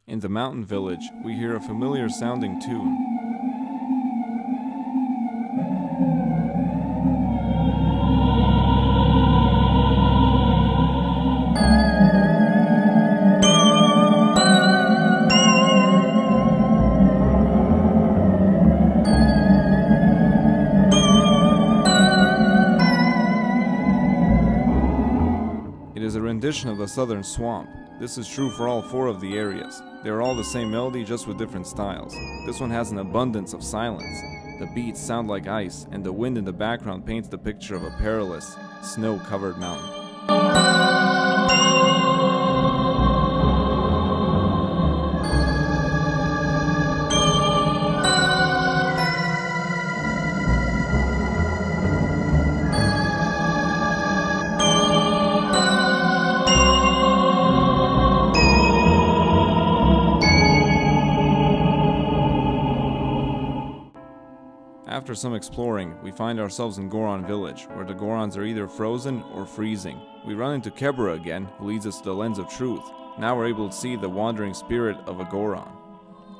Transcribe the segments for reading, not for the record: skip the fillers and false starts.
In the mountain village, we hear a familiar sounding tune. It is a rendition of the Southern Swamp. This is true for all four of the areas. They are all the same melody, just with different styles. This one has an abundance of silence. The beats sound like ice, and the wind in the background paints the picture of a perilous, snow-covered mountain. After some exploring, we find ourselves in Goron village, where the Gorons are either frozen or freezing. We run into Kebra again, who leads us to the lens of truth. Now we're able to see the wandering spirit of a Goron.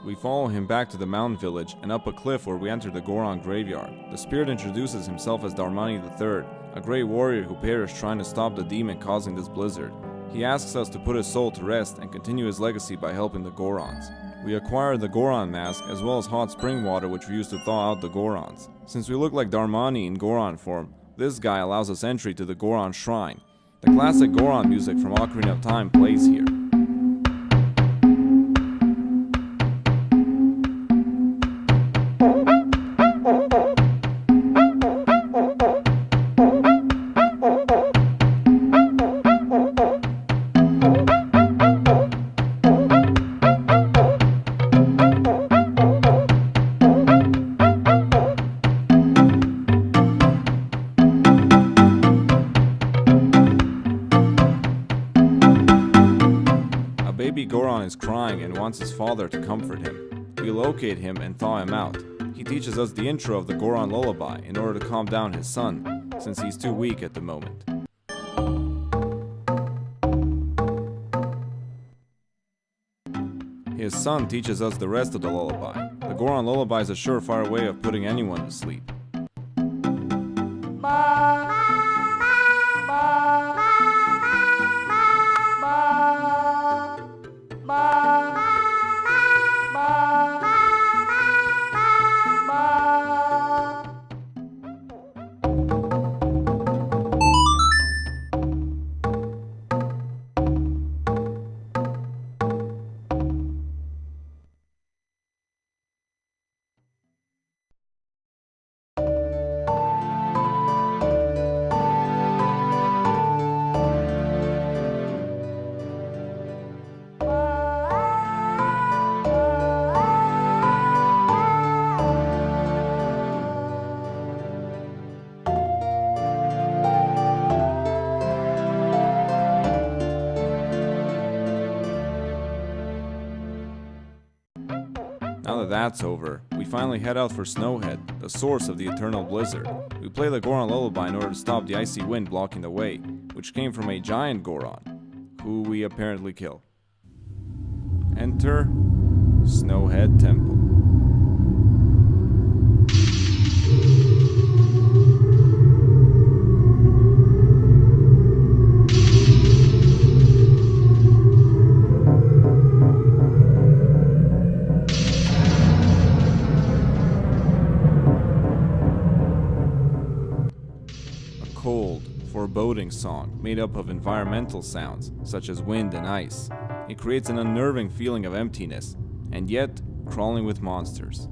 We follow him back to the mountain village and up a cliff where we enter the Goron graveyard. The spirit introduces himself as Romani III, a great warrior who perished trying to stop the demon causing this blizzard. He asks us to put his soul to rest and continue his legacy by helping the Gorons. We acquire the Goron mask as well as hot spring water, which we use to thaw out the Gorons. Since we look like Darmani in Goron form, this guy allows us entry to the Goron shrine. The classic Goron music from Ocarina of Time plays here. Baby Goron is crying and wants his father to comfort him. We locate him and thaw him out. He teaches us the intro of the Goron lullaby in order to calm down his son, since he's too weak at the moment. His son teaches us the rest of the lullaby. The Goron lullaby is a surefire way of putting anyone to sleep. Now that that's over, we finally head out for Snowhead, the source of the eternal blizzard. We play the Goron lullaby in order to stop the icy wind blocking the way, which came from a giant Goron, who we apparently kill. Enter Snowhead Temple. Cold, foreboding song made up of environmental sounds such as wind and ice. It creates an unnerving feeling of emptiness, and yet crawling with monsters.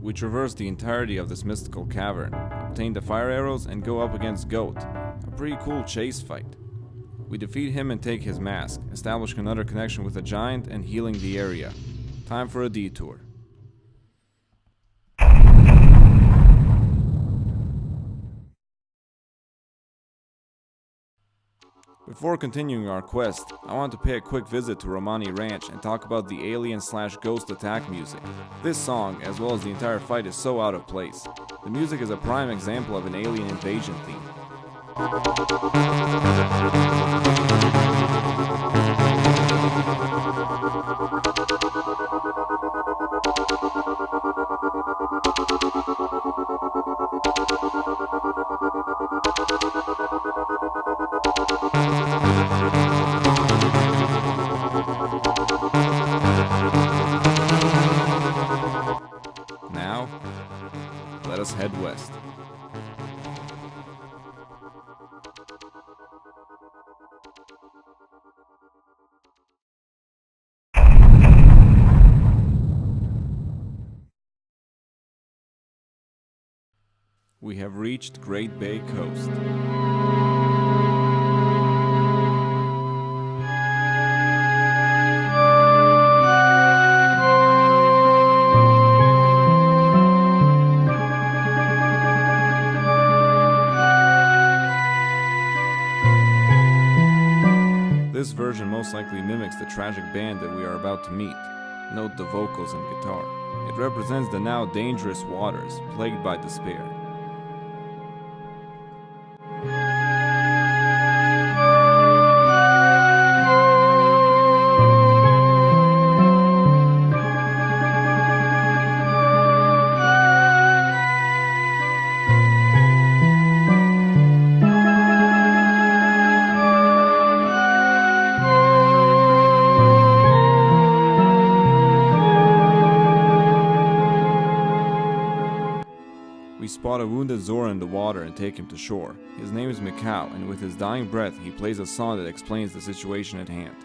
We traverse the entirety of this mystical cavern, obtain the fire arrows, and go up against Goat, a pretty cool chase fight. We defeat him and take his mask, establishing another connection with the giant and healing the area. Time for a detour. Before continuing our quest, I want to pay a quick visit to Romani Ranch and talk about the alien/ghost attack music. This song, as well as the entire fight, is so out of place. The music is a prime example of an alien invasion theme. Now, let us head west. We have reached Great Bay Coast. This version most likely mimics the tragic band that we are about to meet. Note the vocals and guitar. It represents the now dangerous waters, plagued by despair. We spot a wounded Zora in the water and take him to shore. His name is Mikau, and with his dying breath, he plays a song that explains the situation at hand.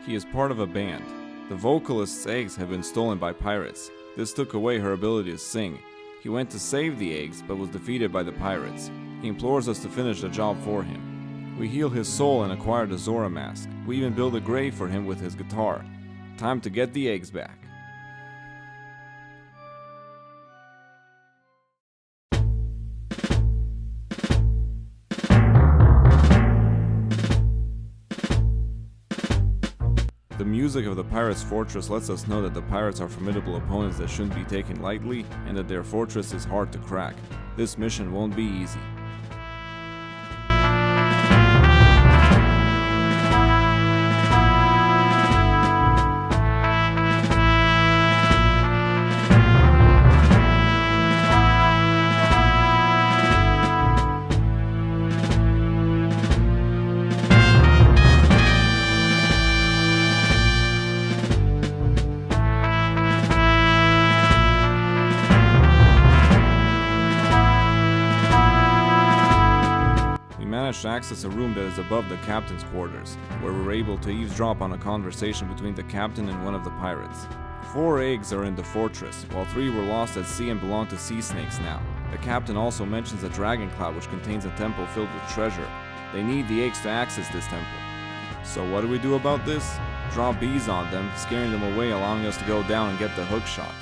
He is part of a band. The vocalist's eggs have been stolen by pirates. This took away her ability to sing. He went to save the eggs, but was defeated by the pirates. He implores us to finish the job for him. We heal his soul and acquire the Zora mask. We even build a grave for him with his guitar. Time to get the eggs back. The music of the pirates' fortress lets us know that the pirates are formidable opponents that shouldn't be taken lightly, and that their fortress is hard to crack. This mission won't be easy. To access a room that is above the captain's quarters, where we're able to eavesdrop on a conversation between the captain and one of the pirates. 4 eggs are in the fortress, while 3 were lost at sea and belong to sea snakes now. The captain also mentions a dragon cloud which contains a temple filled with treasure. They need the eggs to access this temple. So what do we do about this? Drop bees on them, scaring them away, allowing us to go down and get the hook shot.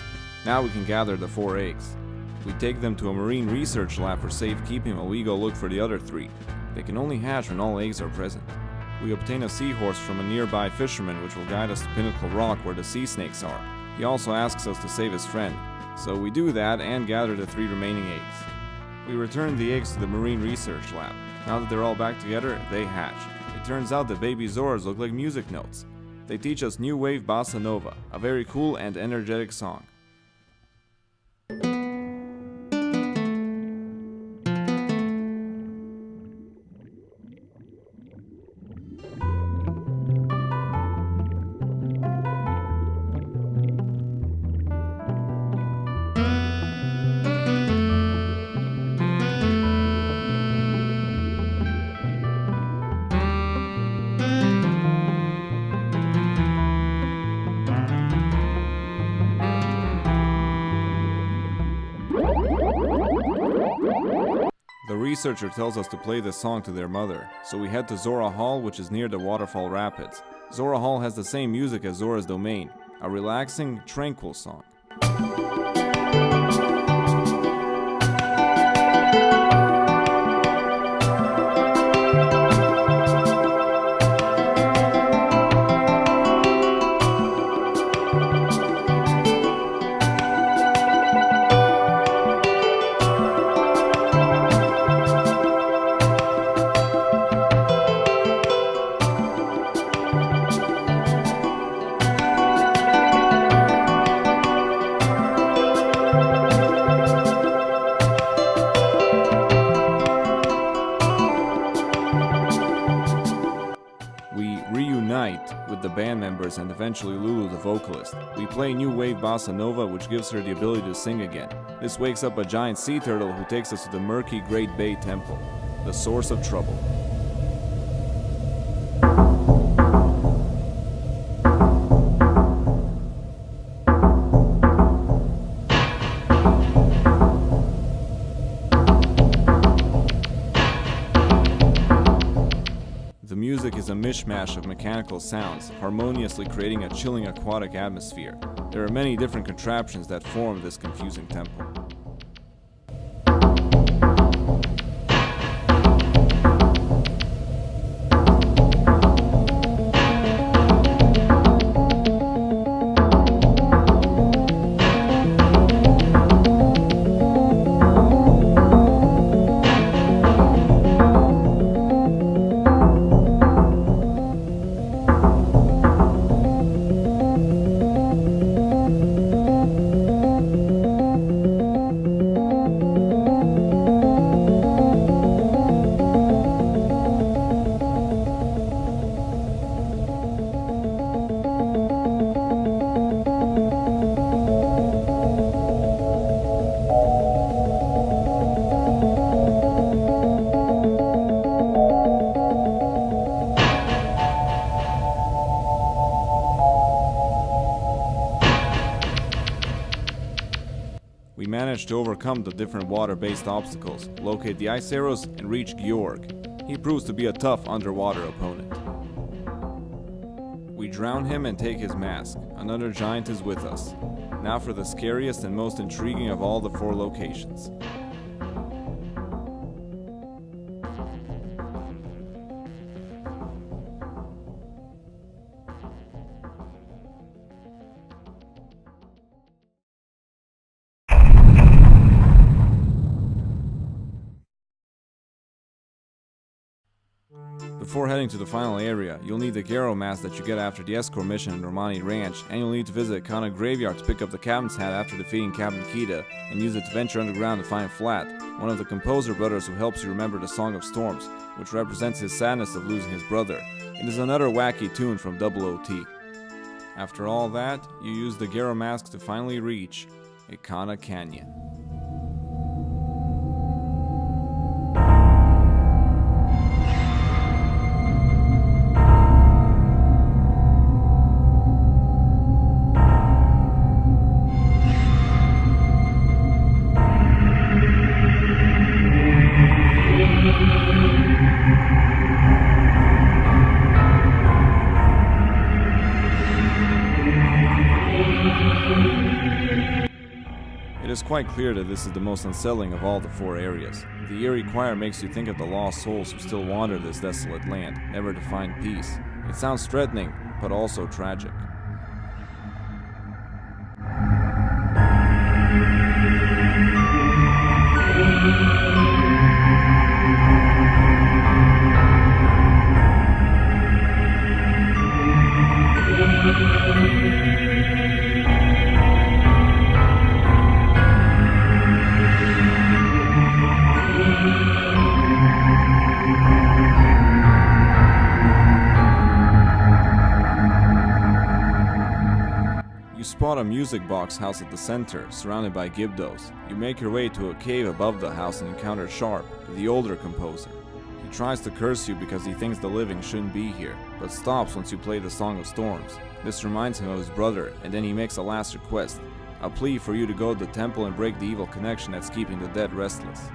Now we can gather the 4 eggs. We take them to a marine research lab for safekeeping while we go look for the other 3. They can only hatch when all eggs are present. We obtain a seahorse from a nearby fisherman which will guide us to Pinnacle Rock where the sea snakes are. He also asks us to save his friend, so we do that and gather the 3 remaining eggs. We return the eggs to the marine research lab. Now that they're all back together, they hatch. It turns out that baby Zoras look like music notes. They teach us new wave bossa nova, a very cool and energetic song. The researcher tells us to play this song to their mother, so we head to Zora Hall, which is near the waterfall rapids. Zora Hall has the same music as Zora's Domain, a relaxing, tranquil song. we reunite with the band members and eventually Lulu, the vocalist. We play new wave bossa nova, which gives her the ability to sing again. This wakes up a giant sea turtle who takes us to the murky Great Bay Temple, the source of trouble. The music is a mishmash of mechanical sounds, harmoniously creating a chilling aquatic atmosphere. There are many different contraptions that form this confusing temple. We managed to overcome the different water-based obstacles, locate the ice arrows, and reach Georg. He proves to be a tough underwater opponent. We drown him and take his mask. Another giant is with us. Now for the scariest and most intriguing of all the 4 locations. Before heading to the final area, you'll need the Garo mask that you get after the escort mission in Romani Ranch, and you'll need to visit Ikana Graveyard to pick up the captain's hat after defeating Captain Kita, and use it to venture underground to find Flat, one of the composer brothers who helps you remember the Song of Storms, which represents his sadness of losing his brother. It is another wacky tune from Double OT. After all that, you use the Garo mask to finally reach Ikana Canyon. It is quite clear that this is the most unsettling of all the 4 areas. The eerie choir makes you think of the lost souls who still wander this desolate land, never to find peace. It sounds threatening, but also tragic. You spot a music box house at the center, surrounded by Gibdos. You make your way to a cave above the house and encounter Sharp, the older composer. He tries to curse you because he thinks the living shouldn't be here, but stops once you play the Song of Storms. This reminds him of his brother, and then he makes a last request, a plea for you to go to the temple and break the evil connection that's keeping the dead restless.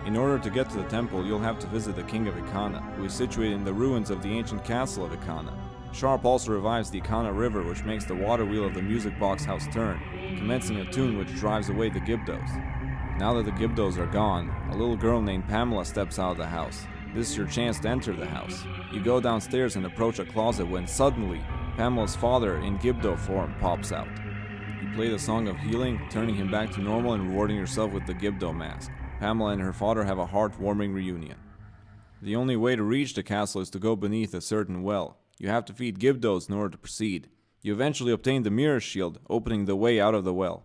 In order to get to the temple, you'll have to visit the King of Ikana, who is situated in the ruins of the ancient castle of Ikana. Sharp also revives the Ikana River, which makes the water wheel of the music box house turn, commencing a tune which drives away the Gibdos. Now that the Gibdos are gone, a little girl named Pamela steps out of the house. This is your chance to enter the house. You go downstairs and approach a closet when suddenly, Pamela's father in Gibdo form pops out. You play the Song of Healing, turning him back to normal and rewarding yourself with the Gibdo mask. Pamela and her father have a heartwarming reunion. The only way to reach the castle is to go beneath a certain well. You have to feed Gibdos in order to proceed. You eventually obtain the mirror shield, opening the way out of the well.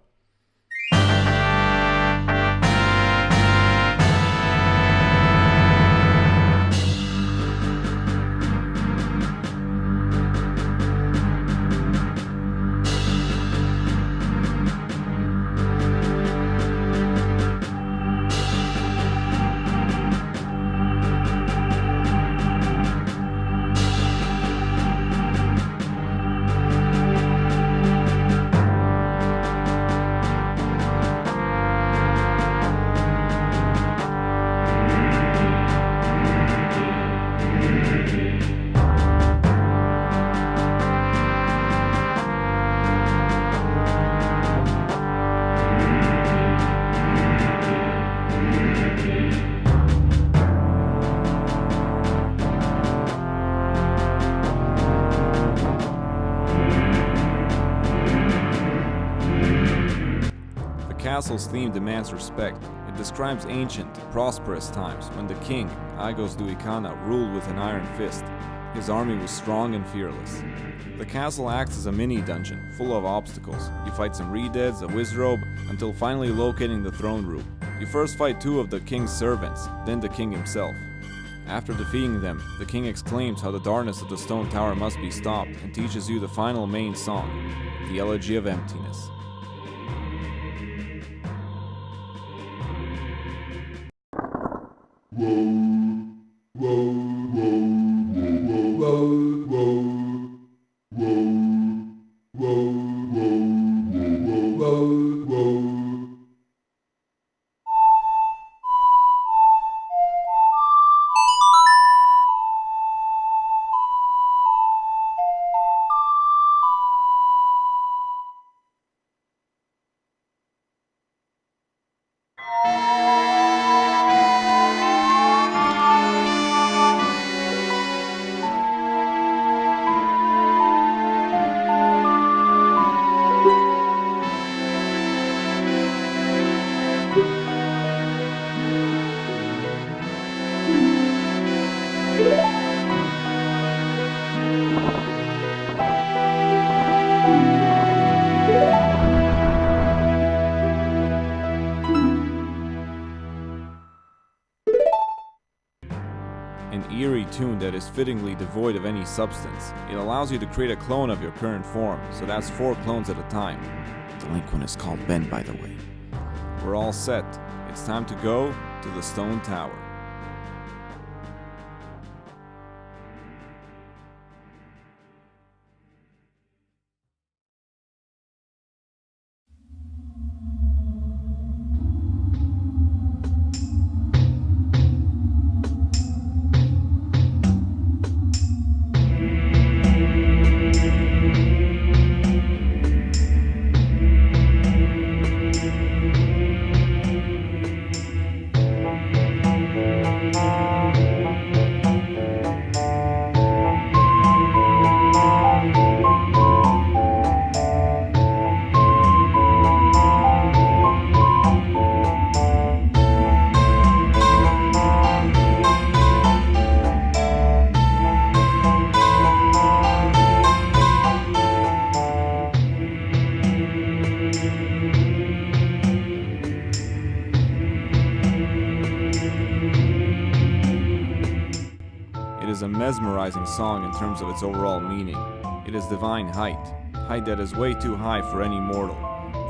castle's theme demands respect. It describes ancient, prosperous times when the king, Aigos du Ikana, ruled with an iron fist. His army was strong and fearless. The castle acts as a mini-dungeon, full of obstacles. You fight some Redeads, a Wizrobe, until finally locating the throne room. You first fight 2 of the king's servants, then the king himself. After defeating them, the king exclaims how the darkness of the stone tower must be stopped and teaches you the final main song, the Elegy of Emptiness. An eerie tune that is fittingly devoid of any substance. It allows you to create a clone of your current form, so that's 4 clones at a time. The Delinquent is called Ben, by the way. We're all set. It's time to go to the stone tower. It is a mesmerizing song in terms of its overall meaning. It is divine height that is way too high for any mortal.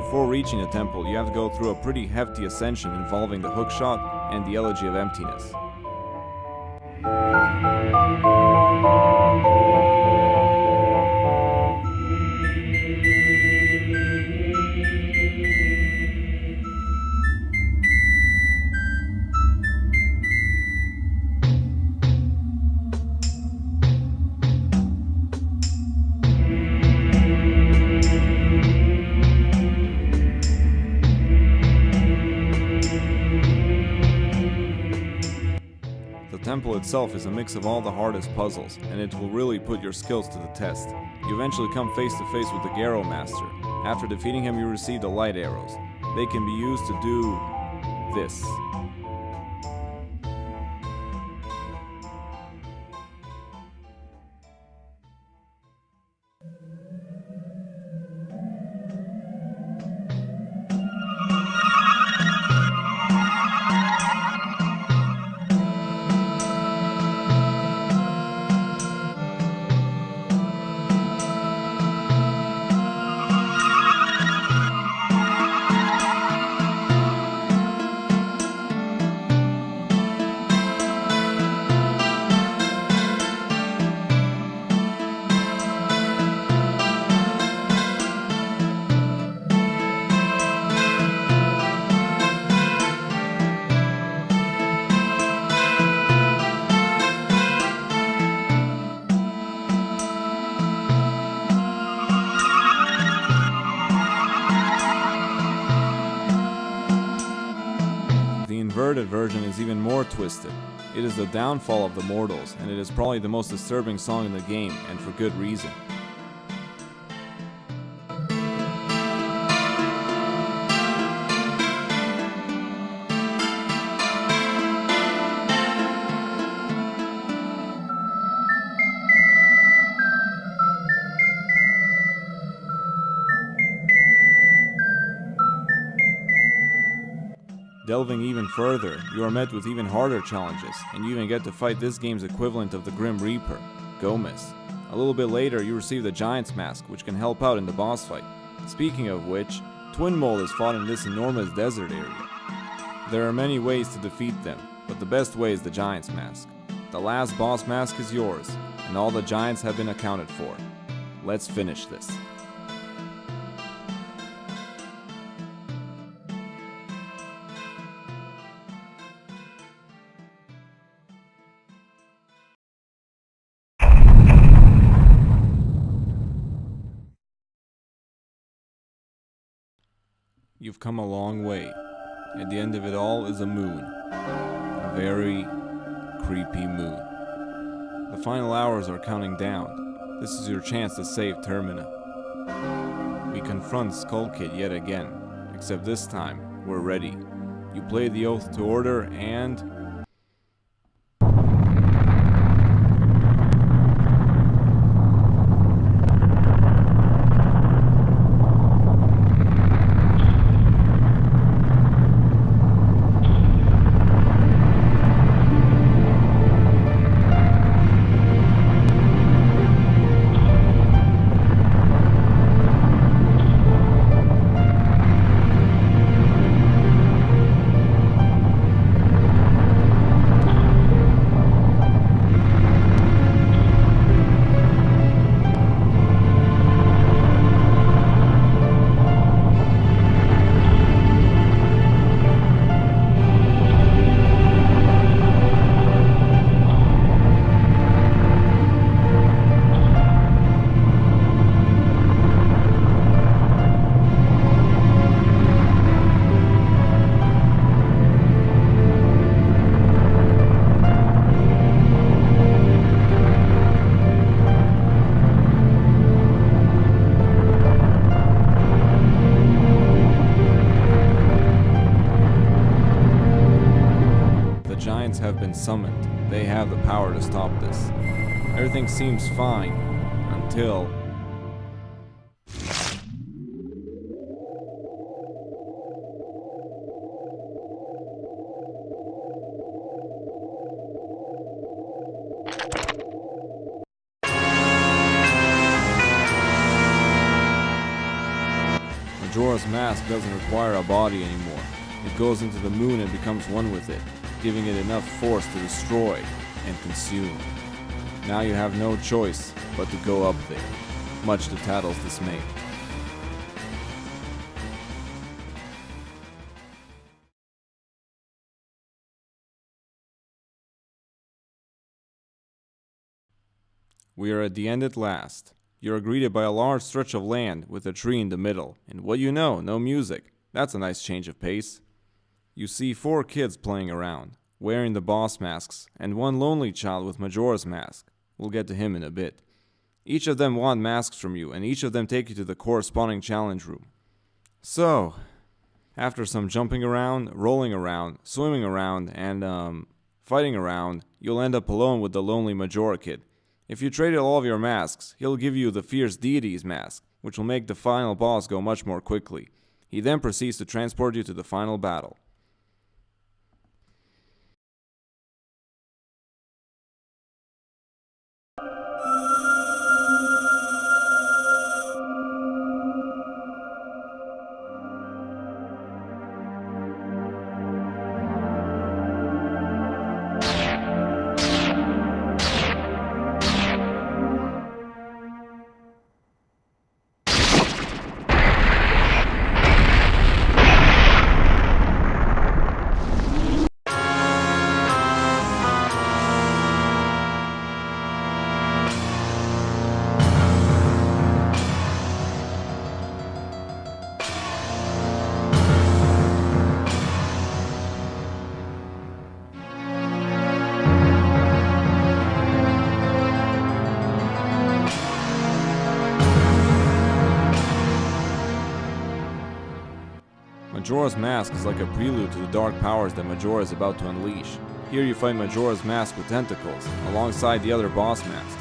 Before reaching the temple, you have to go through a pretty hefty ascension involving the hookshot and the Elegy of Emptiness. The temple itself is a mix of all the hardest puzzles, and it will really put your skills to the test. You eventually come face to face with the Garrow Master. After defeating him, you receive the light arrows. They can be used to do this. The inverted version is even more twisted. It is the downfall of the mortals, and it is probably the most disturbing song in the game, and for good reason. Delving even further, you are met with even harder challenges, and you even get to fight this game's equivalent of the Grim Reaper, Gomez. A little bit later, you receive the Giant's Mask, which can help out in the boss fight. Speaking of which, Twin Mole is fought in this enormous desert area. There are many ways to defeat them, but the best way is the Giant's Mask. The last boss mask is yours, and all the giants have been accounted for. Let's finish this. You've come a long way. At the end of it all is a moon. A very creepy moon. The final hours are counting down. This is your chance to save Termina. We confront Skull Kid yet again, except this time, we're ready. You play the oath to order and... have been summoned. They have the power to stop this. Everything seems fine until... Majora's Mask doesn't require a body anymore. It goes into the moon and becomes one with it, giving it enough force to destroy and consume. Now you have no choice but to go up there, much to Tattle's dismay. We are at the end at last. You are greeted by a large stretch of land with a tree in the middle, and what you know, no music. That's a nice change of pace. You see 4 kids playing around, wearing the boss masks, and one lonely child with Majora's Mask. We'll get to him in a bit. Each of them want masks from you, and each of them take you to the corresponding challenge room. So, after some jumping around, rolling around, swimming around, and fighting around, you'll end up alone with the lonely Majora kid. If you traded all of your masks, he'll give you the Fierce Deity's mask, which will make the final boss go much more quickly. He then proceeds to transport you to the final battle. Majora's Mask is like a prelude to the dark powers that Majora is about to unleash. Here you fight Majora's Mask with tentacles, alongside the other boss masks.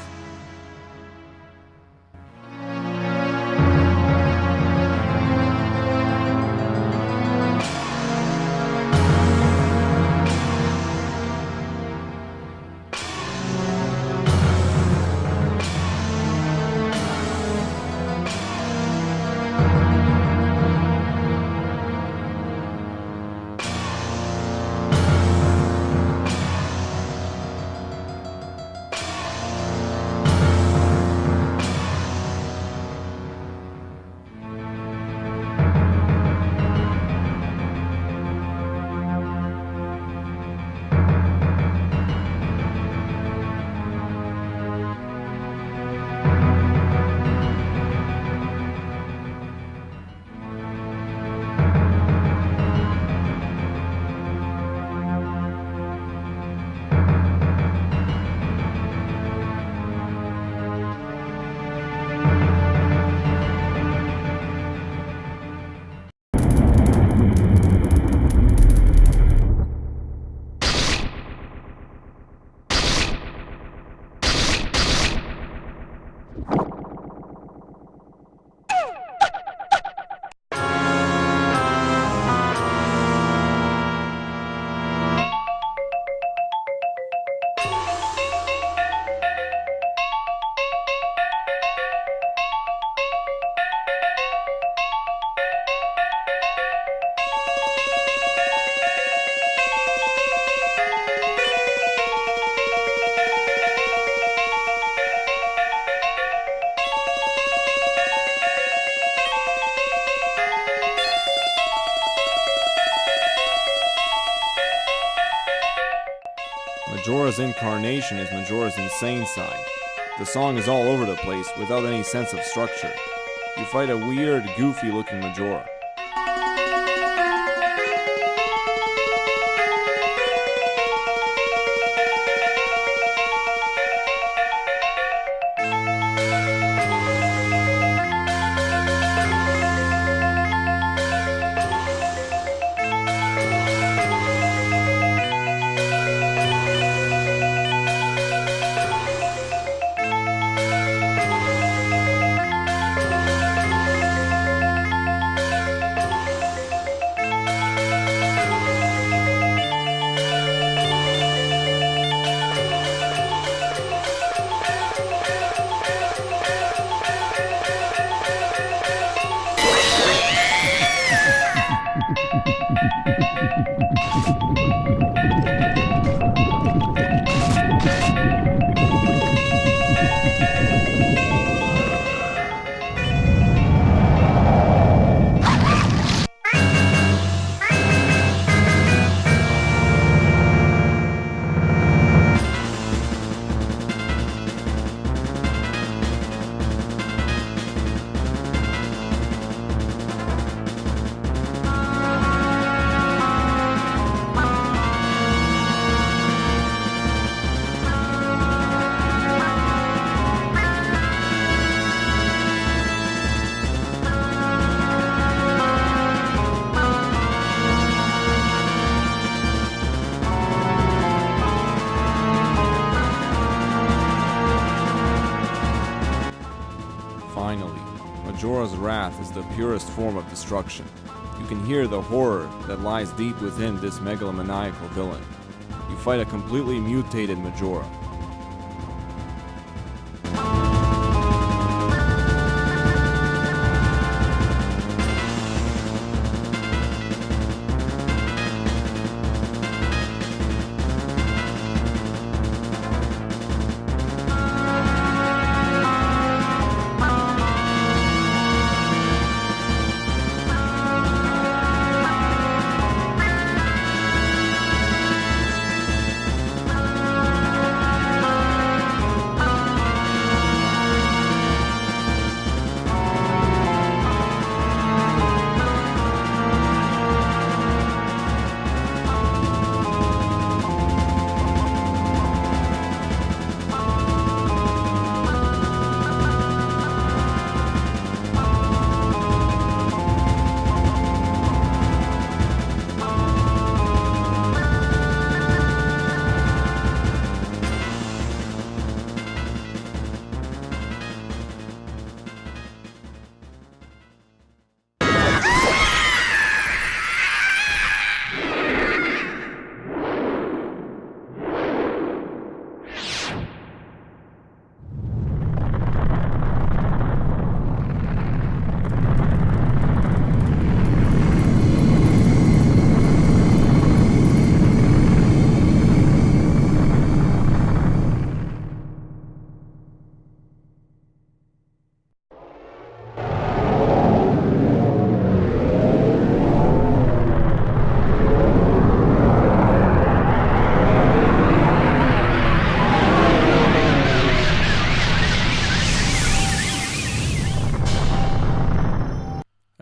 Majora's incarnation is Majora's insane side. The song is all over the place without any sense of structure. You fight a weird, goofy looking Majora. Finally, Majora's Wrath is the purest form of destruction. You can hear the horror that lies deep within this megalomaniacal villain. You fight a completely mutated Majora.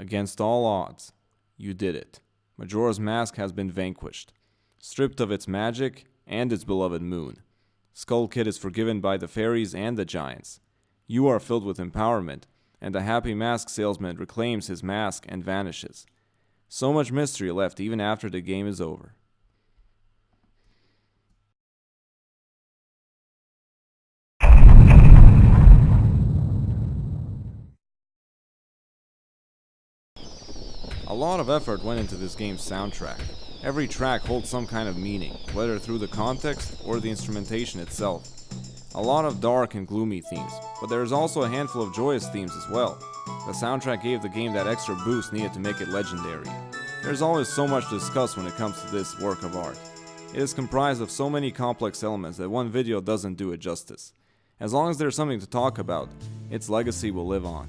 Against all odds, you did it. Majora's Mask has been vanquished, stripped of its magic and its beloved moon. Skull Kid is forgiven by the fairies and the giants. You are filled with empowerment, and the happy mask salesman reclaims his mask and vanishes. So much mystery left even after the game is over. A lot of effort went into this game's soundtrack. Every track holds some kind of meaning, whether through the context or the instrumentation itself. A lot of dark and gloomy themes, but there is also a handful of joyous themes as well. The soundtrack gave the game that extra boost needed to make it legendary. There's always so much to discuss when it comes to this work of art. It is comprised of so many complex elements that one video doesn't do it justice. As long as there's something to talk about, its legacy will live on.